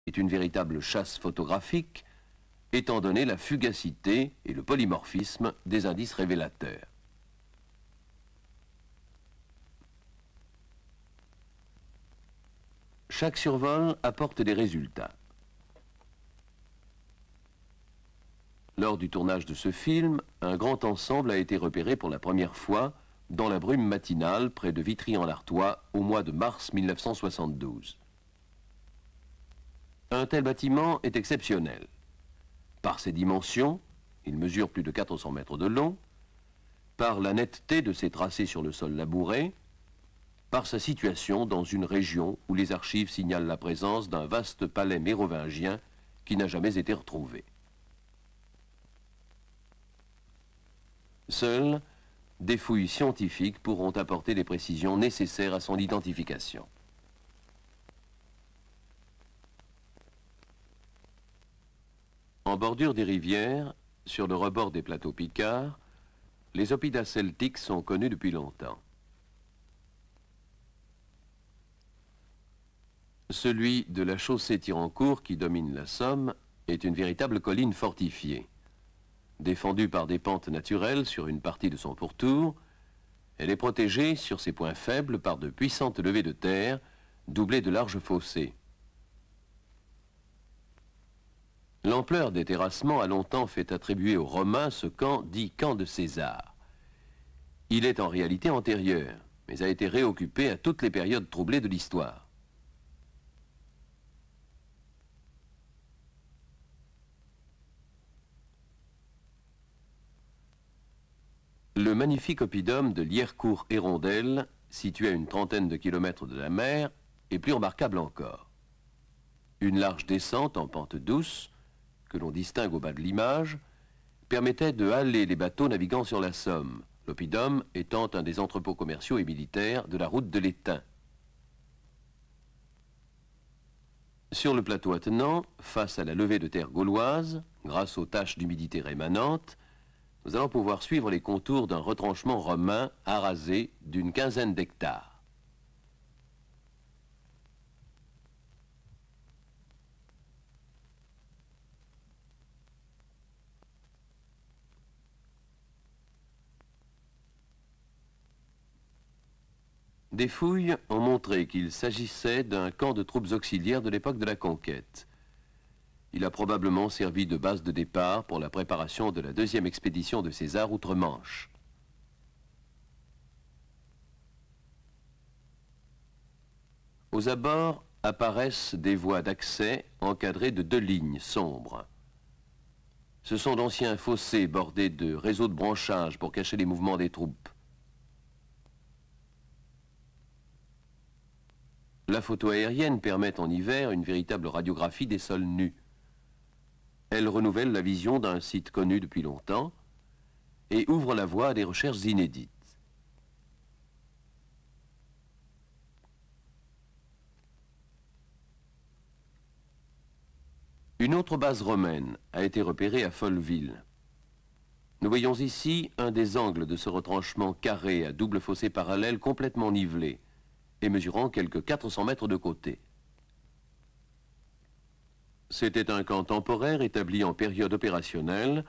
est une véritable chasse photographique, étant donné la fugacité et le polymorphisme des indices révélateurs. Chaque survol apporte des résultats. Lors du tournage de ce film, un grand ensemble a été repéré pour la première fois dans la brume matinale près de Vitry-en-Artois au mois de mars 1972. Un tel bâtiment est exceptionnel. Par ses dimensions, il mesure plus de 400 mètres de long, par la netteté de ses tracés sur le sol labouré, par sa situation dans une région où les archives signalent la présence d'un vaste palais mérovingien qui n'a jamais été retrouvé. Seules des fouilles scientifiques pourront apporter des précisions nécessaires à son identification. En bordure des rivières, sur le rebord des plateaux picards, les oppida celtiques sont connus depuis longtemps. Celui de la chaussée Tirancourt qui domine la Somme est une véritable colline fortifiée. Défendue par des pentes naturelles sur une partie de son pourtour, elle est protégée sur ses points faibles par de puissantes levées de terre, doublées de larges fossés. L'ampleur des terrassements a longtemps fait attribuer aux Romains ce camp dit camp de César. Il est en réalité antérieur, mais a été réoccupé à toutes les périodes troublées de l'histoire. Le magnifique oppidum de Liercourt-Hérondelle, situé à une trentaine de kilomètres de la mer, est plus remarquable encore. Une large descente en pente douce, que l'on distingue au bas de l'image, permettait de haler les bateaux naviguant sur la Somme, l'oppidum étant un des entrepôts commerciaux et militaires de la route de l'Étain. Sur le plateau attenant, face à la levée de terre gauloise, grâce aux taches d'humidité rémanentes, nous allons pouvoir suivre les contours d'un retranchement romain arasé d'une quinzaine d'hectares. Des fouilles ont montré qu'il s'agissait d'un camp de troupes auxiliaires de l'époque de la conquête. Il a probablement servi de base de départ pour la préparation de la deuxième expédition de César outre-Manche. Aux abords apparaissent des voies d'accès encadrées de 2 lignes sombres. Ce sont d'anciens fossés bordés de réseaux de branchage pour cacher les mouvements des troupes. La photo aérienne permet en hiver une véritable radiographie des sols nus. Elle renouvelle la vision d'un site connu depuis longtemps et ouvre la voie à des recherches inédites. Une autre base romaine a été repérée à Folleville. Nous voyons ici un des angles de ce retranchement carré à double fossé parallèle complètement nivelé et mesurant quelques 400 mètres de côté. C'était un camp temporaire établi en période opérationnelle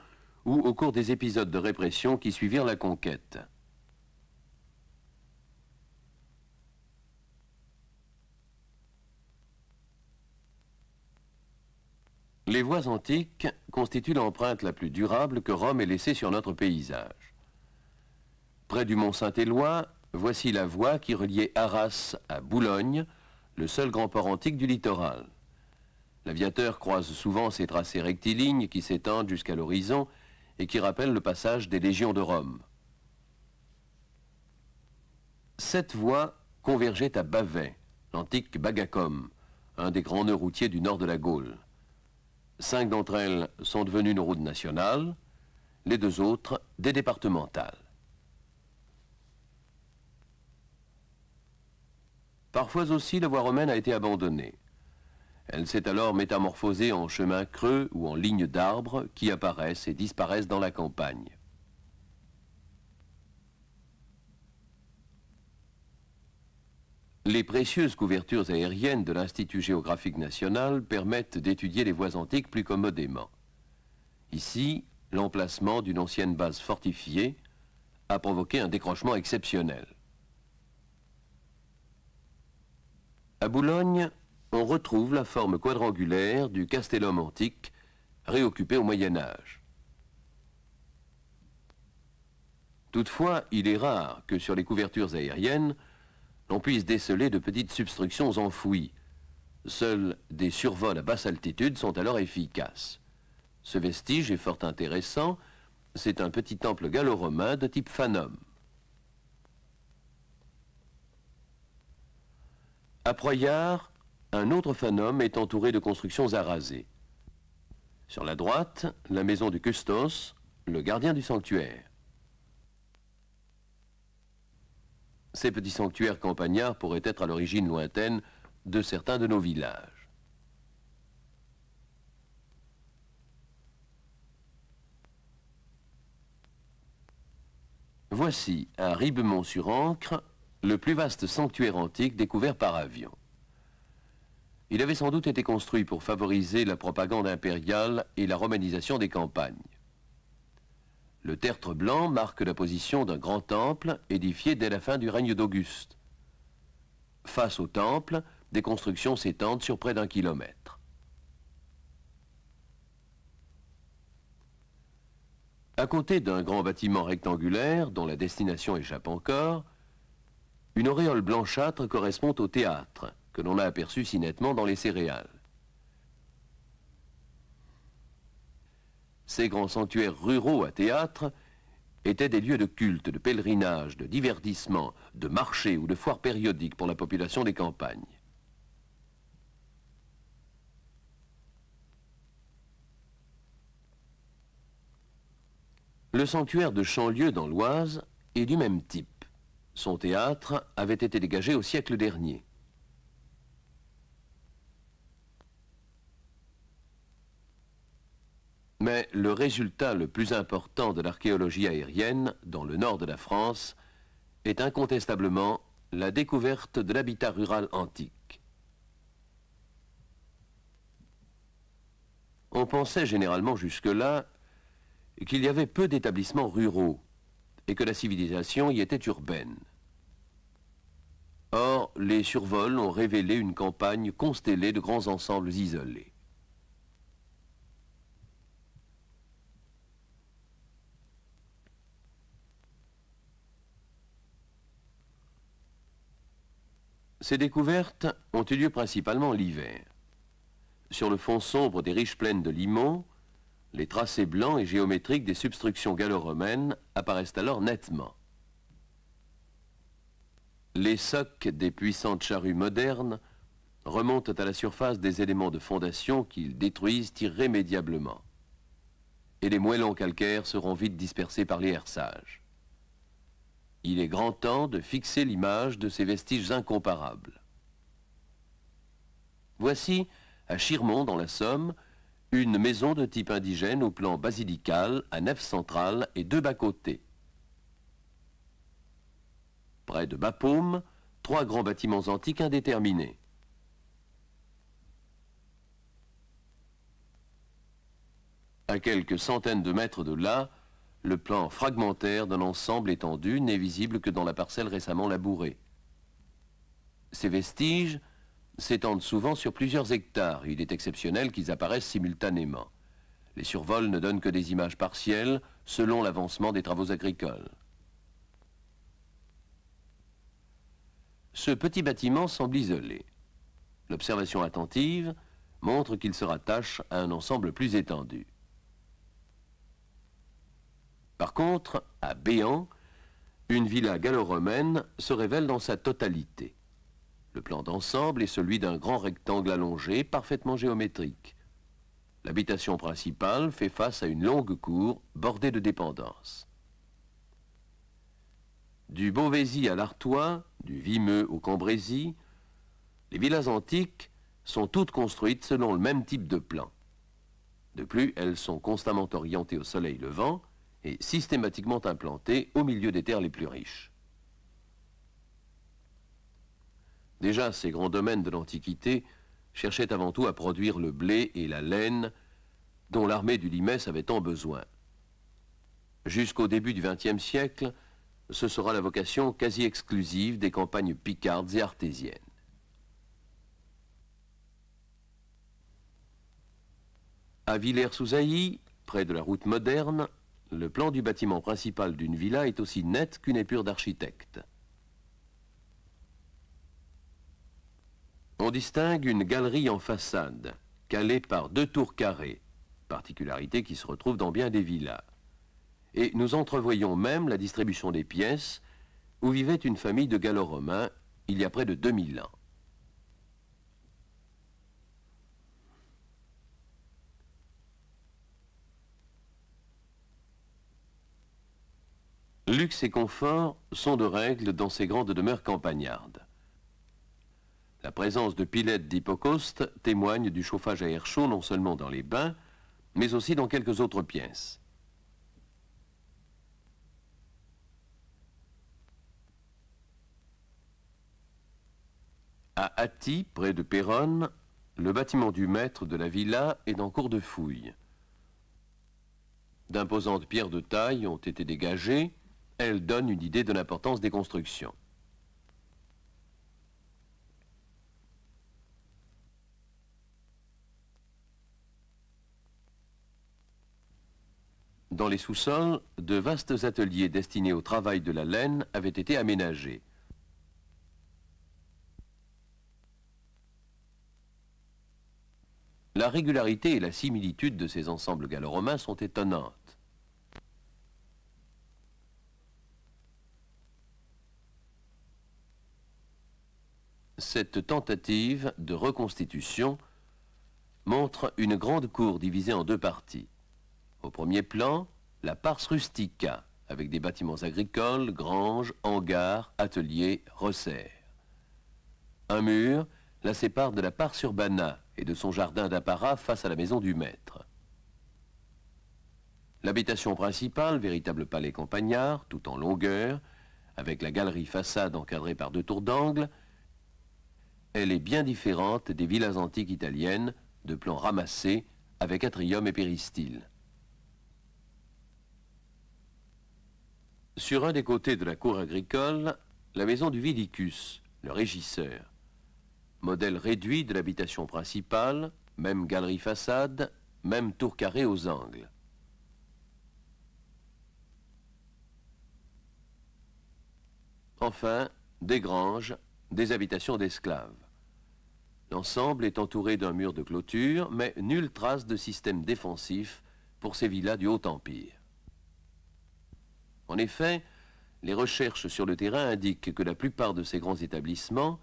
ou au cours des épisodes de répression qui suivirent la conquête. Les voies antiques constituent l'empreinte la plus durable que Rome ait laissée sur notre paysage. Près du mont Saint-Éloi, voici la voie qui reliait Arras à Boulogne, le seul grand port antique du littoral. L'aviateur croise souvent ces tracés rectilignes qui s'étendent jusqu'à l'horizon et qui rappellent le passage des légions de Rome. Cette voie convergeait à Bavay, l'antique Bagacum, un des grands nœuds routiers du nord de la Gaule. 5 d'entre elles sont devenues nos routes nationales, les 2 autres des départementales. Parfois aussi, la voie romaine a été abandonnée. Elle s'est alors métamorphosée en chemins creux ou en lignes d'arbres qui apparaissent et disparaissent dans la campagne. Les précieuses couvertures aériennes de l'Institut géographique national permettent d'étudier les voies antiques plus commodément. Ici, l'emplacement d'une ancienne base fortifiée a provoqué un décrochement exceptionnel. À Boulogne, on retrouve la forme quadrangulaire du castellum antique réoccupé au Moyen Âge. Toutefois, il est rare que sur les couvertures aériennes, on puisse déceler de petites substructions enfouies. Seuls des survols à basse altitude sont alors efficaces. Ce vestige est fort intéressant. C'est un petit temple gallo-romain de type fanum. À Proyard, un autre fanum est entouré de constructions arasées. Sur la droite, la maison du custos, le gardien du sanctuaire. Ces petits sanctuaires campagnards pourraient être à l'origine lointaine de certains de nos villages. Voici, à Ribemont-sur-Ancre, le plus vaste sanctuaire antique découvert par avion. Il avait sans doute été construit pour favoriser la propagande impériale et la romanisation des campagnes. Le tertre blanc marque la position d'un grand temple édifié dès la fin du règne d'Auguste. Face au temple, des constructions s'étendent sur près d'1 kilomètre. À côté d'un grand bâtiment rectangulaire, dont la destination échappe encore, une auréole blanchâtre correspond au théâtre, que l'on a aperçu si nettement dans les céréales. Ces grands sanctuaires ruraux à théâtre étaient des lieux de culte, de pèlerinage, de divertissement, de marché ou de foires périodiques pour la population des campagnes. Le sanctuaire de Chanlieu dans l'Oise est du même type. Son théâtre avait été dégagé au siècle dernier. Mais le résultat le plus important de l'archéologie aérienne dans le nord de la France est incontestablement la découverte de l'habitat rural antique. On pensait généralement jusque-là qu'il y avait peu d'établissements ruraux et que la civilisation y était urbaine. Or, les survols ont révélé une campagne constellée de grands ensembles isolés. Ces découvertes ont eu lieu principalement l'hiver. Sur le fond sombre des riches plaines de Limon, les tracés blancs et géométriques des substructions gallo-romaines apparaissent alors nettement. Les socs des puissantes charrues modernes remontent à la surface des éléments de fondation qu'ils détruisent irrémédiablement. Et les moellons calcaires seront vite dispersés par les hersages. Il est grand temps de fixer l'image de ces vestiges incomparables. Voici, à Chirmont, dans la Somme, une maison de type indigène au plan basilical, à nef centrale et 2 bas-côtés. Près de Bapaume, 3 grands bâtiments antiques indéterminés. À quelques centaines de mètres de là, le plan fragmentaire d'un ensemble étendu n'est visible que dans la parcelle récemment labourée. Ces vestiges s'étendent souvent sur plusieurs hectares. Il est exceptionnel qu'ils apparaissent simultanément. Les survols ne donnent que des images partielles selon l'avancement des travaux agricoles. Ce petit bâtiment semble isolé. L'observation attentive montre qu'il se rattache à un ensemble plus étendu. Par contre, à Béant, une villa gallo-romaine se révèle dans sa totalité. Le plan d'ensemble est celui d'un grand rectangle allongé, parfaitement géométrique. L'habitation principale fait face à une longue cour bordée de dépendances. Du Beauvaisis à l'Artois, du Vimeux au Cambrésis, les villas antiques sont toutes construites selon le même type de plan. De plus, elles sont constamment orientées au soleil levant et systématiquement implantées au milieu des terres les plus riches. Déjà, ces grands domaines de l'Antiquité cherchaient avant tout à produire le blé et la laine dont l'armée du Limès avait tant besoin. Jusqu'au début du XXe siècle, ce sera la vocation quasi exclusive des campagnes picardes et artésiennes. À Villers-sous-Ailly, près de la route moderne, le plan du bâtiment principal d'une villa est aussi net qu'une épure d'architecte. On distingue une galerie en façade, calée par 2 tours carrées, particularité qui se retrouve dans bien des villas. Et nous entrevoyons même la distribution des pièces où vivait une famille de gallo-romains il y a près de 2000 ans. Luxe et confort sont de règle dans ces grandes demeures campagnardes. La présence de pilettes d'hypocauste témoigne du chauffage à air chaud non seulement dans les bains, mais aussi dans quelques autres pièces. À Atty, près de Péronne, le bâtiment du maître de la villa est en cours de fouille. D'imposantes pierres de taille ont été dégagées. Elles donnent une idée de l'importance des constructions. Dans les sous-sols, de vastes ateliers destinés au travail de la laine avaient été aménagés. La régularité et la similitude de ces ensembles gallo-romains sont étonnantes. Cette tentative de reconstitution montre une grande cour divisée en 2 parties. Au premier plan, la pars rustica, avec des bâtiments agricoles, granges, hangars, ateliers, resserres. Un mur la sépare de la pars urbana et de son jardin d'apparat face à la maison du maître. L'habitation principale, véritable palais campagnard, tout en longueur, avec la galerie façade encadrée par 2 tours d'angle, elle est bien différente des villas antiques italiennes de plan ramassé avec atrium et péristyle. Sur un des côtés de la cour agricole, la maison du Vidicus, le régisseur. Modèle réduit de l'habitation principale, même galerie façade, même tour carré aux angles. Enfin, des granges, des habitations d'esclaves. L'ensemble est entouré d'un mur de clôture, mais nulle trace de système défensif pour ces villas du Haut Empire. En effet, les recherches sur le terrain indiquent que la plupart de ces grands établissements,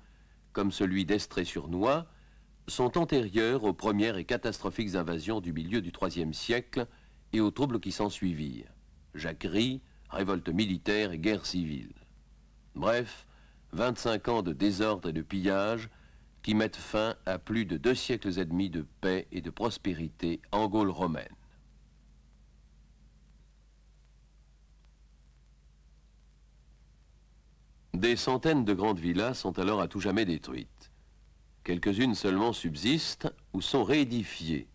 comme celui d'Estrée-sur-Noye, sont antérieurs aux premières et catastrophiques invasions du milieu du IIIe siècle et aux troubles qui s'ensuivirent. Jacqueries, révoltes militaires et guerres civiles. Bref, 25 ans de désordre et de pillage qui mettent fin à plus de 2 siècles et demi de paix et de prospérité en Gaule romaine. Des centaines de grandes villas sont alors à tout jamais détruites. Quelques-unes seulement subsistent ou sont réédifiées.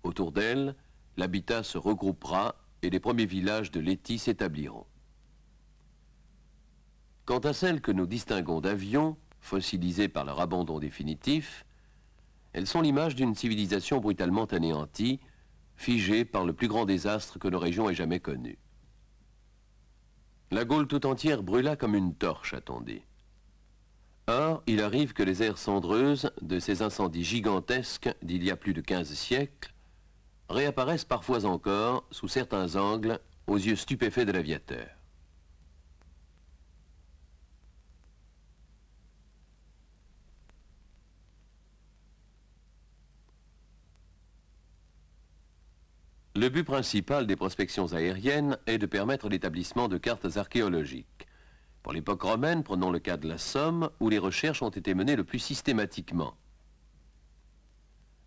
Autour d'elles, l'habitat se regroupera et les premiers villages de Letty s'établiront. Quant à celles que nous distinguons d'avions, fossilisées par leur abandon définitif, elles sont l'image d'une civilisation brutalement anéantie, figée par le plus grand désastre que nos régions aient jamais connu. La Gaule tout entière brûla comme une torche, a-t-on dit. Or, il arrive que les aires cendreuses de ces incendies gigantesques d'il y a plus de 15 siècles réapparaissent parfois encore, sous certains angles, aux yeux stupéfaits de l'aviateur. Le but principal des prospections aériennes est de permettre l'établissement de cartes archéologiques. Pour l'époque romaine, prenons le cas de la Somme, où les recherches ont été menées le plus systématiquement.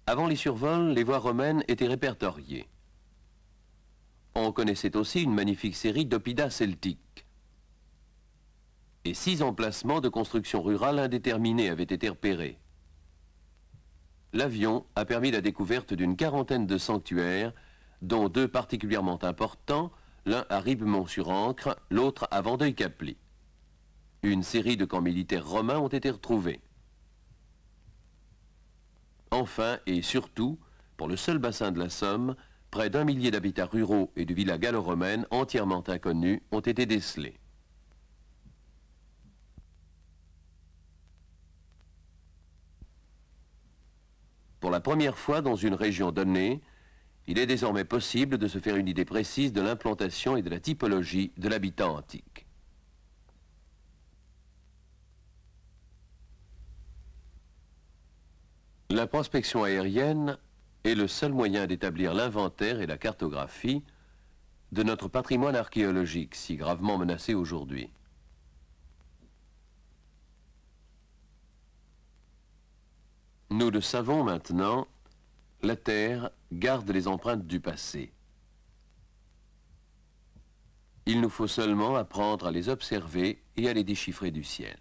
Avant les survols, les voies romaines étaient répertoriées. On connaissait aussi une magnifique série d'oppida celtiques. et 6 emplacements de construction rurale indéterminée avaient été repérés. L'avion a permis la découverte d'une quarantaine de sanctuaires, dont 2 particulièrement importants, l'un à Ribemont-sur-Ancre, l'autre à Vandeuil-Capli. Une série de camps militaires romains ont été retrouvés. Enfin et surtout, pour le seul bassin de la Somme, près d'1 millier d'habitats ruraux et de villas gallo-romaines entièrement inconnus ont été décelés. Pour la première fois dans une région donnée, il est désormais possible de se faire une idée précise de l'implantation et de la typologie de l'habitat antique. La prospection aérienne est le seul moyen d'établir l'inventaire et la cartographie de notre patrimoine archéologique si gravement menacé aujourd'hui. Nous le savons maintenant, la Terre garde les empreintes du passé. Il nous faut seulement apprendre à les observer et à les déchiffrer du ciel.